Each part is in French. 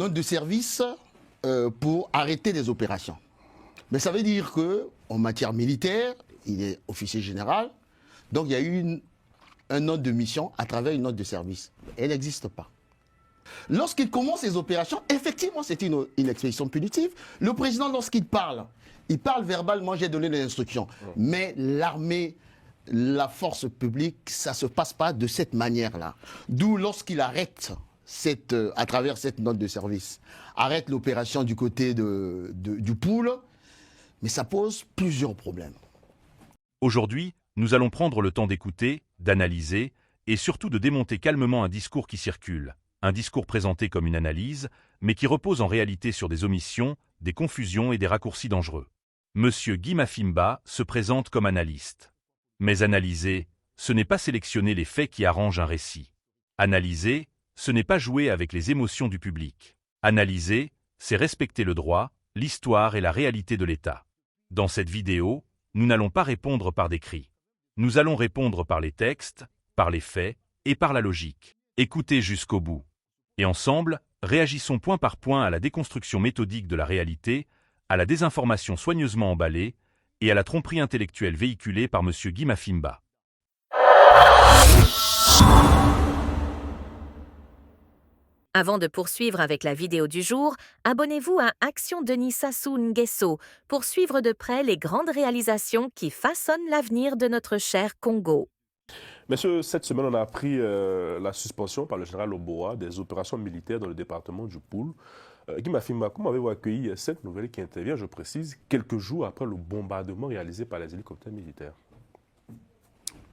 Note de service pour arrêter les opérations. Mais ça veut dire qu'en matière militaire, il est officier général, donc il y a eu une note de mission à travers une note de service. Elle n'existe pas. Lorsqu'il commence les opérations, effectivement, c'est une expédition punitive. Le président, lorsqu'il parle verbalement, j'ai donné les instructions. Mais l'armée, la force publique, ça ne se passe pas de cette manière-là. D'où lorsqu'il arrête, à travers cette note de service, arrête l'opération du côté du pool, mais ça pose plusieurs problèmes. Aujourd'hui, nous allons prendre le temps d'écouter, d'analyser et surtout de démonter calmement un discours qui circule. Un discours présenté comme une analyse, mais qui repose en réalité sur des omissions, des confusions et des raccourcis dangereux. Monsieur Guy Mafimba se présente comme analyste. Mais analyser, ce n'est pas sélectionner les faits qui arrangent un récit. Analyser, ce n'est pas jouer avec les émotions du public. Analyser, c'est respecter le droit, l'histoire et la réalité de l'État. Dans cette vidéo, nous n'allons pas répondre par des cris. Nous allons répondre par les textes, par les faits et par la logique. Écoutez jusqu'au bout. Et ensemble, réagissons point par point à la déconstruction méthodique de la réalité, à la désinformation soigneusement emballée et à la tromperie intellectuelle véhiculée par M. Guy Mafimba. Avant de poursuivre avec la vidéo du jour, abonnez-vous à Action Denis Sassou Nguesso pour suivre de près les grandes réalisations qui façonnent l'avenir de notre cher Congo. Messieurs, cette semaine, on a appris la suspension par le général Oboa des opérations militaires dans le département du Poul. Guy Mafimba, comment avez-vous accueilli cette nouvelle qui intervient, je précise, quelques jours après le bombardement réalisé par les hélicoptères militaires?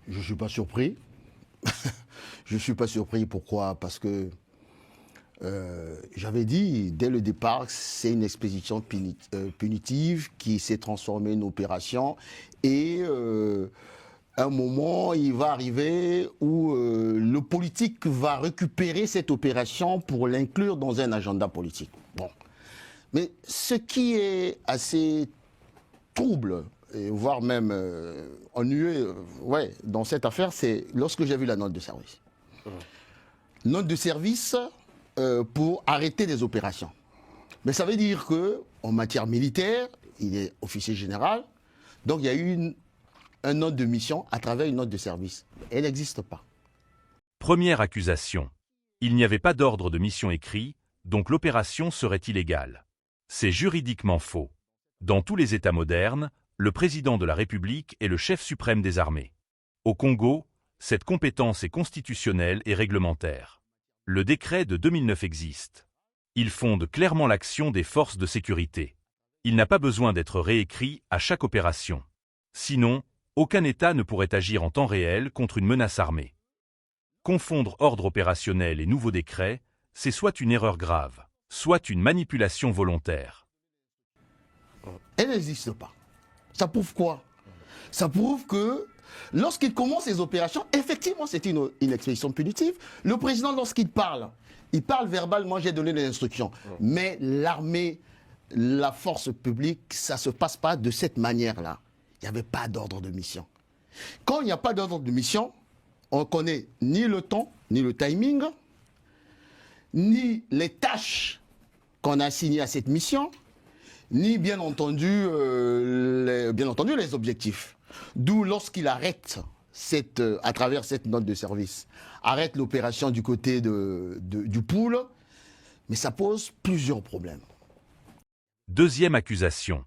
Je ne suis pas surpris. Je ne suis pas surpris. Pourquoi? Parce que j'avais dit dès le départ que c'est une expédition punitive qui s'est transformée en opération et un moment, il va arriver où le politique va récupérer cette opération pour l'inclure dans un agenda politique. Bon. Mais ce qui est assez trouble, et voire même ennuyeux dans cette affaire, c'est lorsque j'ai vu la note de service. Note de service pour arrêter les opérations. Mais ça veut dire qu'en matière militaire, il est officier général, donc il y a eu une note de mission à travers une note de service. Elle n'existe pas. Première accusation. Il n'y avait pas d'ordre de mission écrit, donc l'opération serait illégale. C'est juridiquement faux. Dans tous les États modernes, le président de la République est le chef suprême des armées. Au Congo, cette compétence est constitutionnelle et réglementaire. Le décret de 2009 existe. Il fonde clairement l'action des forces de sécurité. Il n'a pas besoin d'être réécrit à chaque opération. Sinon, aucun État ne pourrait agir en temps réel contre une menace armée. Confondre ordre opérationnel et nouveau décret, c'est soit une erreur grave, soit une manipulation volontaire. Elle n'existe pas. Ça prouve quoi? Ça prouve que lorsqu'il commence les opérations, effectivement, c'est une expédition punitive. Le président, lorsqu'il parle verbalement, j'ai donné les instructions. Mais l'armée, la force publique, ça ne se passe pas de cette manière-là. Il n'y avait pas d'ordre de mission. Quand il n'y a pas d'ordre de mission, on ne connaît ni le temps, ni le timing, ni les tâches qu'on a assignées à cette mission, ni bien entendu les objectifs. D'où lorsqu'il arrête, à travers cette note de service, arrête l'opération du côté du pool, mais ça pose plusieurs problèmes. Deuxième accusation.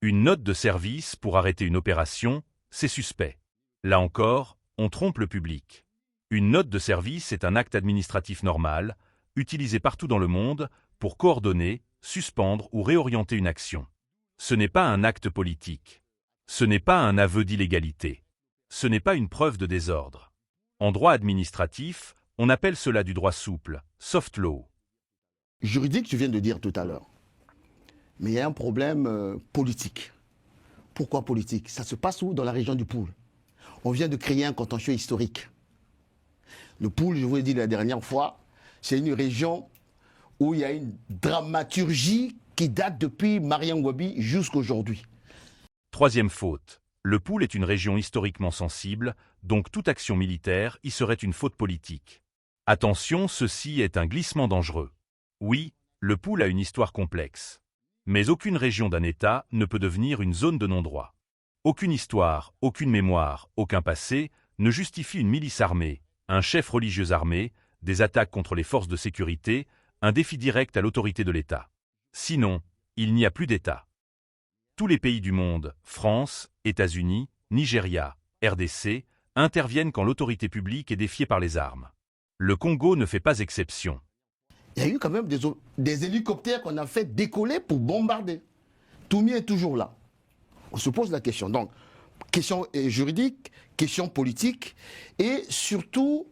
Une note de service pour arrêter une opération, c'est suspect. Là encore, on trompe le public. Une note de service est un acte administratif normal, utilisé partout dans le monde pour coordonner, suspendre ou réorienter une action. Ce n'est pas un acte politique. Ce n'est pas un aveu d'illégalité. Ce n'est pas une preuve de désordre. En droit administratif, on appelle cela du droit souple, soft law. Juridique, tu viens de dire tout à l'heure. Mais il y a un problème politique. Pourquoi politique? Ça se passe où? Dans la région du Poul. On vient de créer un contentieux historique. Le Poul, je vous l'ai dit la dernière fois, c'est une région où il y a une dramaturgie qui date depuis Mariam Gwabi jusqu'à aujourd'hui. Troisième faute. Le Poul est une région historiquement sensible, donc toute action militaire y serait une faute politique. Attention, ceci est un glissement dangereux. Oui, Le Pool a une histoire complexe. Mais aucune région d'un État ne peut devenir une zone de non-droit. Aucune histoire, aucune mémoire, aucun passé ne justifie une milice armée, un chef religieux armé, des attaques contre les forces de sécurité, un défi direct à l'autorité de l'État. Sinon, il n'y a plus d'État. Tous les pays du monde, France, États-Unis, Nigeria, RDC, interviennent quand l'autorité publique est défiée par les armes. Le Congo ne fait pas exception. Il y a eu quand même des hélicoptères qu'on a fait décoller pour bombarder. Toumi est toujours là. On se pose la question. Donc, question juridique, question politique et surtout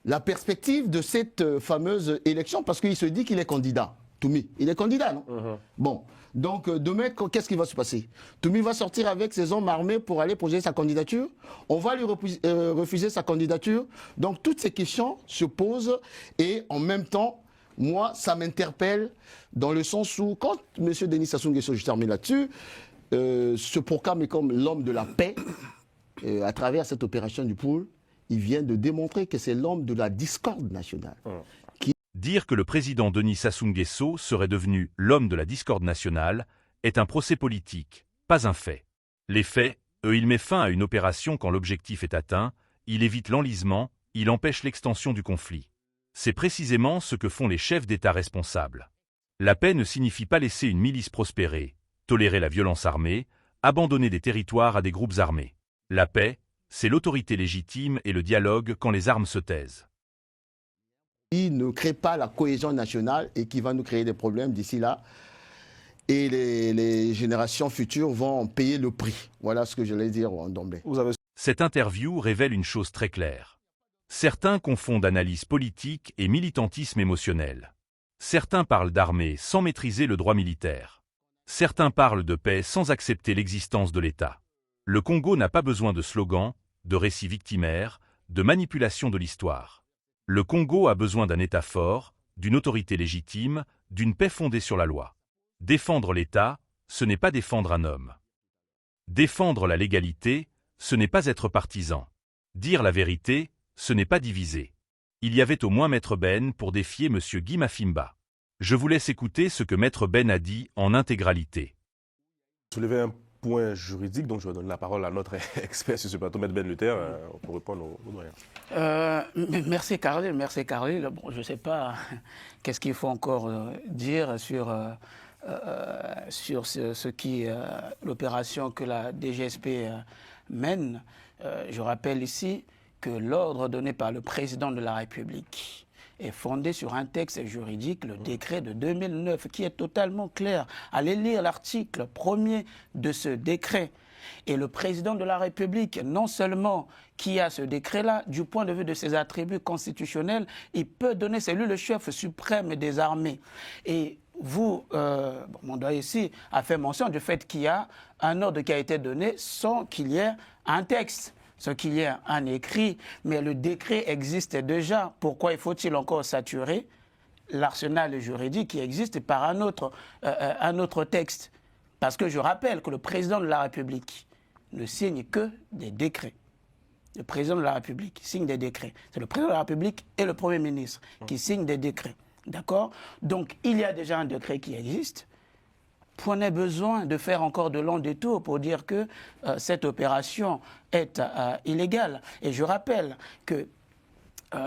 la perspective de cette fameuse élection parce qu'il se dit qu'il est candidat. Toumi, il est candidat, non? Bon, donc demain, qu'est-ce qui va se passer? Toumi va sortir avec ses hommes armés pour aller poser sa candidature. On va lui refuser sa candidature. Donc toutes ces questions se posent et en même temps, moi, ça m'interpelle dans le sens où quand M. Denis Sassou Nguesso, je termine là-dessus, se proclame comme l'homme de la paix à travers cette opération du Pool, il vient de démontrer que c'est l'homme de la discorde nationale. Dire que le président Denis Sassou Nguesso serait devenu l'homme de la discorde nationale est un procès politique, pas un fait. Les faits, il met fin à une opération quand l'objectif est atteint, il évite l'enlisement, il empêche l'extension du conflit. C'est précisément ce que font les chefs d'État responsables. La paix ne signifie pas laisser une milice prospérer, tolérer la violence armée, abandonner des territoires à des groupes armés. La paix, c'est l'autorité légitime et le dialogue quand les armes se taisent. Qui ne crée pas la cohésion nationale et qui va nous créer des problèmes d'ici là. Et les générations futures vont payer le prix. Voilà ce que je voulais dire d'emblée. Cette interview révèle une chose très claire. Certains confondent analyse politique et militantisme émotionnel. Certains parlent d'armée sans maîtriser le droit militaire. Certains parlent de paix sans accepter l'existence de l'État. Le Congo n'a pas besoin de slogans, de récits victimaires, de manipulation de l'histoire. Le Congo a besoin d'un État fort, d'une autorité légitime, d'une paix fondée sur la loi. Défendre l'État, ce n'est pas défendre un homme. Défendre la légalité, ce n'est pas être partisan. Dire la vérité, ce n'est pas diviser. Il y avait au moins Maître Ben pour défier M. Guy Mafimba. Je vous laisse écouter ce que Maître Ben a dit en intégralité. Soulever un point juridique, donc je vais donner la parole à notre expert sur ce plateau, Maître Ben Luther, pour répondre aux doyens. Merci Carlyle, merci Carlyle. Bon, je ne sais pas qu'est-ce qu'il faut encore dire sur ce qui l'opération que la DGSP mène. Je rappelle ici que l'ordre donné par le président de la République est fondé sur un texte juridique, le décret de 2009, qui est totalement clair. Allez lire l'article 1er de ce décret. Et le président de la République, non seulement qui a ce décret-là, du point de vue de ses attributs constitutionnels, il peut donner, c'est lui le chef suprême des armées. Et vous, mon doyen ici, a fait mention du fait qu'il y a un ordre qui a été donné sans qu'il y ait un texte, sans qu'il y ait un écrit, mais le décret existe déjà. Pourquoi faut-il encore saturer l'arsenal juridique qui existe par un autre texte? Parce que je rappelle que le président de la République ne signe que des décrets. Le président de la République signe des décrets. C'est le président de la République et le Premier ministre qui signent des décrets. D'accord? Donc, il y a déjà un décret qui existe. Point n'est besoin de faire encore de longs détours pour dire que cette opération est illégale. Et je rappelle que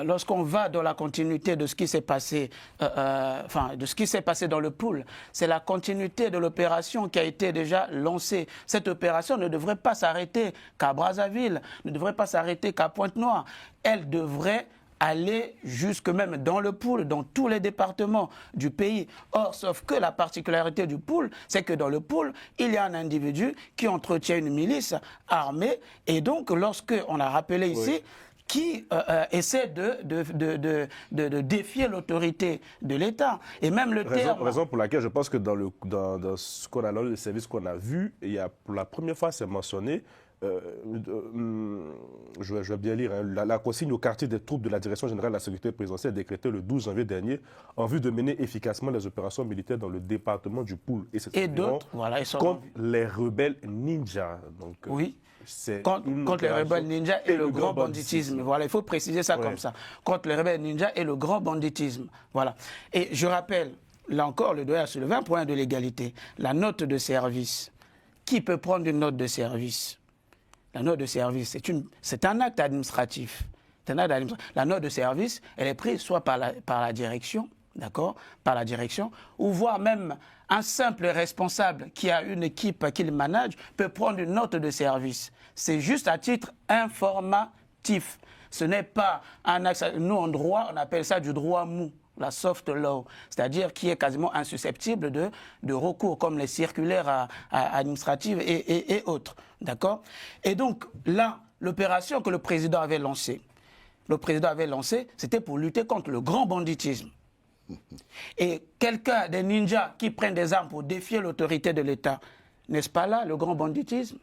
lorsqu'on va dans la continuité de ce qui s'est passé, de ce qui s'est passé dans le Pool, c'est la continuité de l'opération qui a été déjà lancée. Cette opération ne devrait pas s'arrêter qu'à Brazzaville, ne devrait pas s'arrêter qu'à Pointe-Noire. Elle devrait aller jusque même dans le Pool, dans tous les départements du pays. Or, sauf que la particularité du Pool, c'est que dans le Pool, il y a un individu qui entretient une milice armée. Et donc, lorsqu'on a rappelé ici, qui essaie de défier l'autorité de l'État. Et même le terme... Raison pour laquelle je pense que dans ce qu'on a dans le service qu'on a vu, il y a, pour la première fois, c'est mentionné, je vais bien lire, hein, la consigne au quartier des troupes de la Direction générale de la sécurité présidentielle décrétée le 12 janvier dernier en vue de mener efficacement les opérations militaires dans le département du Pool. Et d'autres, voilà, contre les rebelles ninjas. Donc, oui. Contre les rebelles ninjas et le grand banditisme. Voilà, il faut préciser ça comme ça. Contre les rebelles ninjas et le grand banditisme. Voilà. Et je rappelle là encore, le doigt a soulevé un point de l'égalité. La note de service. Qui peut prendre une note de service? La note de service, c'est un acte administratif. La note de service, elle est prise soit par la direction, d'accord, par la direction, ou voire même un simple responsable qui a une équipe qu'il manage peut prendre une note de service. C'est juste à titre informatif. Ce n'est pas un acte. Nous, en droit, on appelle ça du droit mou, la soft law, c'est-à-dire qui est quasiment insusceptible de recours, comme les circulaires administratives et autres. D'accord? Et donc, là, l'opération que le président avait lancée, c'était pour lutter contre le grand banditisme. Et quelqu'un, des ninjas qui prennent des armes pour défier l'autorité de l'État, n'est-ce pas là le grand banditisme?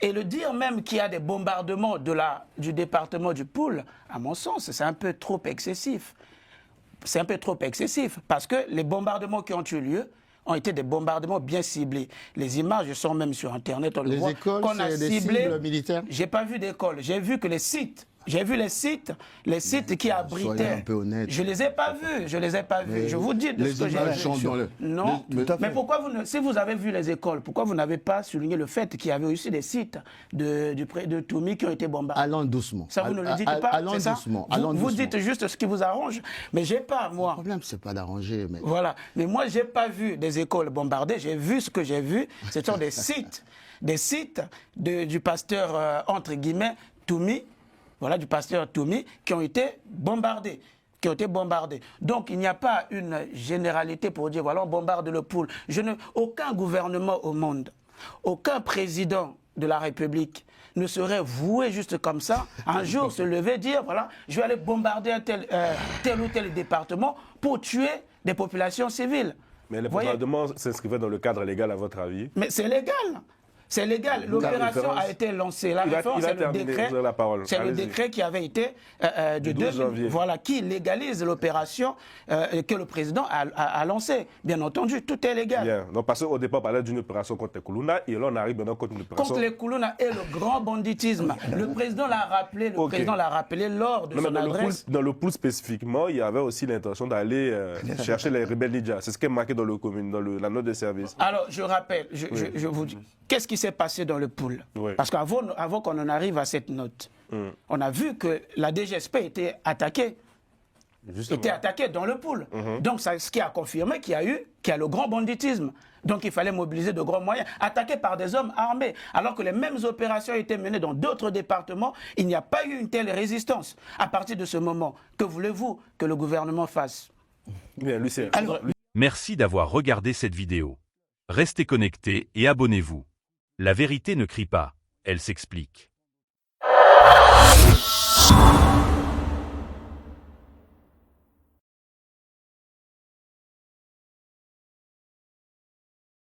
Et le dire même qu'il y a des bombardements du département du Poul, à mon sens, c'est un peu trop excessif. C'est un peu trop excessif parce que les bombardements qui ont eu lieu ont été des bombardements bien ciblés. Les images sont même sur Internet, on le voit. Les écoles, c'est des cibles militaires? J'ai pas vu d'école, j'ai vu que les sites. J'ai vu les sites qui abritaient. Un peu honnête. Je les ai pas vus, Je vous dis de ce que j'ai vu. Non, mais pourquoi si vous avez vu les écoles, pourquoi vous n'avez pas souligné le fait qu'il y avait aussi des sites de Toumi qui ont été bombardés? Allons doucement. Ça, vous ne le dites pas, allons c'est ça? doucement. Vous dites juste ce qui vous arrange, mais j'ai pas, moi. Le problème, c'est pas d'arranger. Mais... Voilà. Mais moi, j'ai pas vu des écoles bombardées. J'ai vu ce que j'ai vu. Ce sont des sites du pasteur, entre guillemets, Toumi. Voilà, du pasteur Toumi, qui ont été bombardés. Donc, il n'y a pas une généralité pour dire, voilà, on bombarde le Poul. Aucun gouvernement au monde, aucun président de la République ne serait voué juste comme ça, un jour se lever, dire, voilà, je vais aller bombarder tel ou tel département pour tuer des populations civiles. Mais les bombardements s'inscrivaient dans le cadre légal, à votre avis? Mais c'est légal. C'est légal. L'opération a été lancée. La référence, c'est le décret. C'est le décret qui avait été du 12 janvier. Voilà, qui légalise l'opération que le président a lancée. Bien entendu, tout est légal. Bien. Donc, parce qu'au départ, on parlait d'une opération contre les Koulouna, et là, on arrive maintenant contre une opération. Contre les Koulouna et le grand banditisme. Le président l'a rappelé. Président l'a rappelé lors de son adresse. Dans le Poul spécifiquement, il y avait aussi l'intention d'aller chercher les rebelles Nidja. C'est ce qui est marqué dans la note de service. Alors, je rappelle, je vous dis, qu'est-ce qui s'est passé dans le Poul? Parce qu'avant qu'on en arrive à cette note, on a vu que la DGSP était attaquée. Était attaquée dans le Poul. Donc, ce qui a confirmé qu'il y a le grand banditisme. Donc, il fallait mobiliser de grands moyens, attaqués par des hommes armés. Alors que les mêmes opérations étaient menées dans d'autres départements, il n'y a pas eu une telle résistance. À partir de ce moment, que voulez-vous que le gouvernement fasse? Bien, Lucien. Merci d'avoir regardé cette vidéo. Restez connectés et abonnez-vous. La vérité ne crie pas, elle s'explique.